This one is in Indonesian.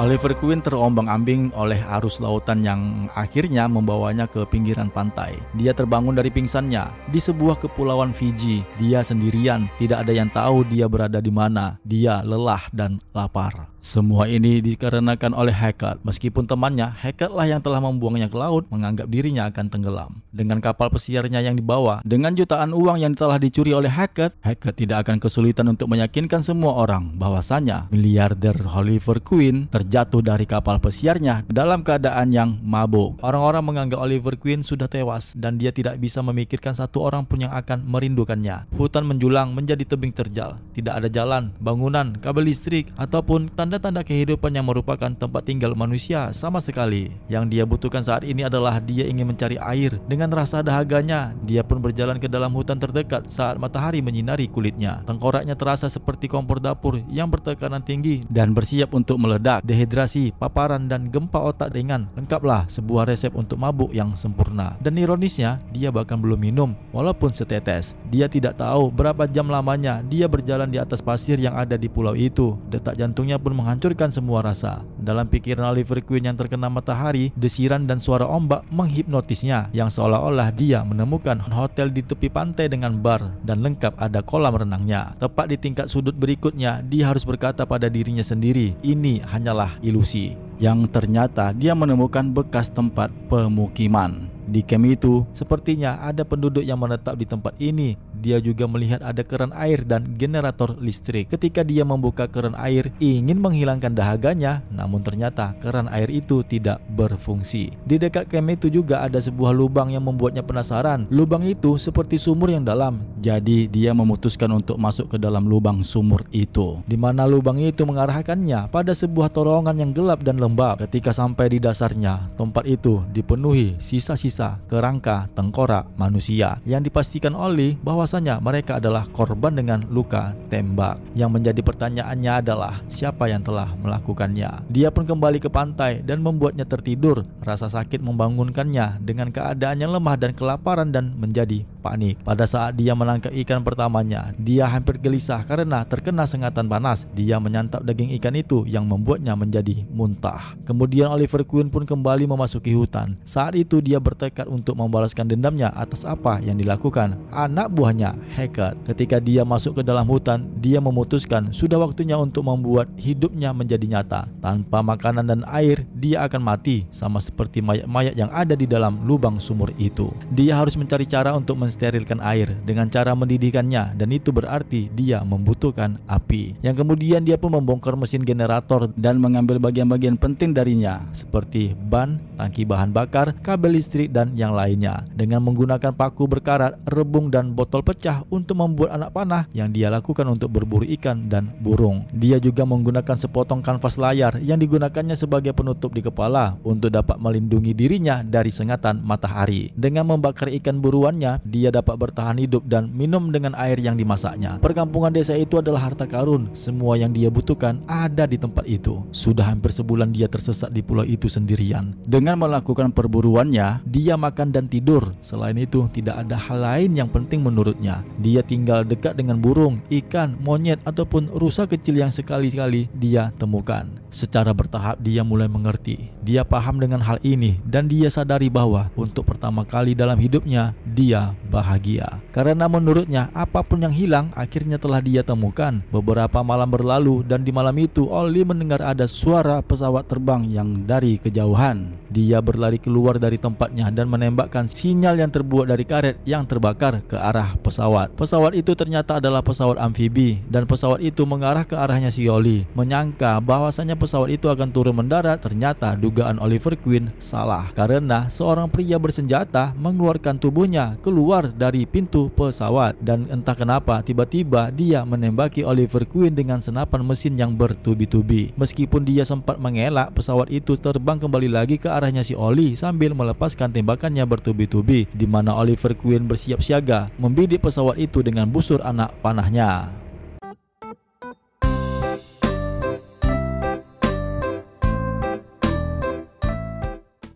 Oliver Queen terombang-ambing oleh arus lautan yang akhirnya membawanya ke pinggiran pantai. Dia terbangun dari pingsannya di sebuah kepulauan Fiji. Dia sendirian, tidak ada yang tahu dia berada di mana. Dia lelah dan lapar. Semua ini dikarenakan oleh Hackett. Meskipun temannya, Hackett lah yang telah membuangnya ke laut, menganggap dirinya akan tenggelam. Dengan kapal pesiarnya yang dibawa, dengan jutaan uang yang telah dicuri oleh Hackett, Hackett tidak akan kesulitan untuk meyakinkan semua orang bahwasanya miliarder Oliver Queen terjatuh dari kapal pesiarnya dalam keadaan yang mabuk. Orang-orang menganggap Oliver Queen sudah tewas dan dia tidak bisa memikirkan satu orang pun yang akan merindukannya. Hutan menjulang menjadi tebing terjal. Tidak ada jalan, bangunan, kabel listrik, ataupun tanda-tanda kehidupan yang merupakan tempat tinggal manusia sama sekali. Yang dia butuhkan saat ini adalah dia ingin mencari air. Dengan rasa dahaganya, dia pun berjalan ke dalam hutan terdekat saat matahari menyinari kulitnya. Tengkoraknya terasa seperti kompor dapur yang bertekanan tinggi dan bersiap untuk meledak. Dehidrasi, paparan, dan gempa otak ringan lengkaplah sebuah resep untuk mabuk yang sempurna. Dan ironisnya, dia bahkan belum minum walaupun setetes. Dia tidak tahu berapa jam lamanya dia berjalan di atas pasir yang ada di pulau itu. Detak jantungnya pun menghancurkan semua rasa. Dalam pikiran Oliver Queen yang terkena matahari, desiran dan suara ombak menghipnotisnya, yang seolah-olah dia menemukan hotel di tepi pantai dengan bar dan lengkap ada kolam renangnya. Tepat di tingkat sudut berikutnya, dia harus berkata pada dirinya sendiri, ini hanyalah ilusi. Yang ternyata dia menemukan bekas tempat pemukiman. Di camp itu, sepertinya ada penduduk yang menetap di tempat ini. Dia juga melihat ada keran air dan generator listrik. Ketika dia membuka keran air, ingin menghilangkan dahaganya, namun ternyata keran air itu tidak berfungsi. Di dekat camp itu juga ada sebuah lubang yang membuatnya penasaran. Lubang itu seperti sumur yang dalam. Jadi dia memutuskan untuk masuk ke dalam lubang sumur itu, di mana lubang itu mengarahkannya pada sebuah terowongan yang gelap dan lembab. Ketika sampai di dasarnya, tempat itu dipenuhi sisa-sisa kerangka tengkorak manusia yang dipastikan Oli bahwasanya mereka adalah korban dengan luka tembak. Yang menjadi pertanyaannya adalah siapa yang telah melakukannya. Dia pun kembali ke pantai dan membuatnya tertidur. Rasa sakit membangunkannya dengan keadaan yang lemah dan kelaparan dan menjadi panik. Pada saat dia menangkap ikan pertamanya, dia hampir gelisah karena terkena sengatan panas. Dia menyantap daging ikan itu yang membuatnya menjadi muntah. Kemudian Oliver Queen pun kembali memasuki hutan. Saat itu dia bertekad untuk membalaskan dendamnya atas apa yang dilakukan anak buahnya Hackett. Ketika dia masuk ke dalam hutan, dia memutuskan sudah waktunya untuk membuat hidupnya menjadi nyata. Tanpa makanan dan air, dia akan mati sama seperti mayat-mayat yang ada di dalam lubang sumur itu. Dia harus mencari cara untuk mensterilkan air dengan cara mendidihkannya, dan itu berarti dia membutuhkan api. Yang kemudian dia pun membongkar mesin generator dan mengambil bagian-bagian penting darinya seperti ban, tangki bahan bakar, kabel listrik, dan yang lainnya. Dengan menggunakan paku berkarat, rebung, dan botol pecah untuk membuat anak panah yang dia lakukan untuk berburu ikan dan burung. Dia juga menggunakan sepotong kanvas layar yang digunakannya sebagai penutup di kepala untuk dapat melindungi dirinya dari sengatan matahari. Dengan membakar ikan buruannya, dia dapat bertahan hidup dan minum dengan air yang dimasaknya. Perkampungan desa itu adalah harta karun. Semua yang dia butuhkan ada di tempat itu. Sudah hampir sebulan dia tersesat di pulau itu sendirian. Dengan melakukan perburuannya, dia makan dan tidur. Selain itu, tidak ada hal lain yang penting menurutnya. Dia tinggal dekat dengan burung, ikan, monyet, ataupun rusa kecil yang sekali-kali dia temukan. Secara bertahap dia mulai mengerti. Dia paham dengan hal ini dan dia sadari bahwa untuk pertama kali dalam hidupnya dia bahagia. Karena menurutnya apapun yang hilang akhirnya telah dia temukan. Beberapa malam berlalu dan di malam itu Oli mendengar ada suara pesawat terbang yang dari kejauhan. Dia berlari keluar dari tempatnya dan menembakkan sinyal yang terbuat dari karet yang terbakar ke arah pesawat. Pesawat itu ternyata adalah pesawat amfibi dan pesawat itu mengarah ke arahnya si Oli. Menyangka bahwasanya pesawat itu akan turun mendarat, ternyata dugaan Oliver Queen salah karena seorang pria bersenjata mengeluarkan tubuhnya keluar dari pintu pesawat dan entah kenapa tiba-tiba dia menembaki Oliver Queen dengan senapan mesin yang bertubi-tubi. Meskipun dia sempat mengelak, pesawat itu terbang kembali lagi ke arahnya si Oli sambil melepaskan tembakannya bertubi-tubi, di mana Oliver Queen bersiap siaga membidik pesawat itu dengan busur anak panahnya.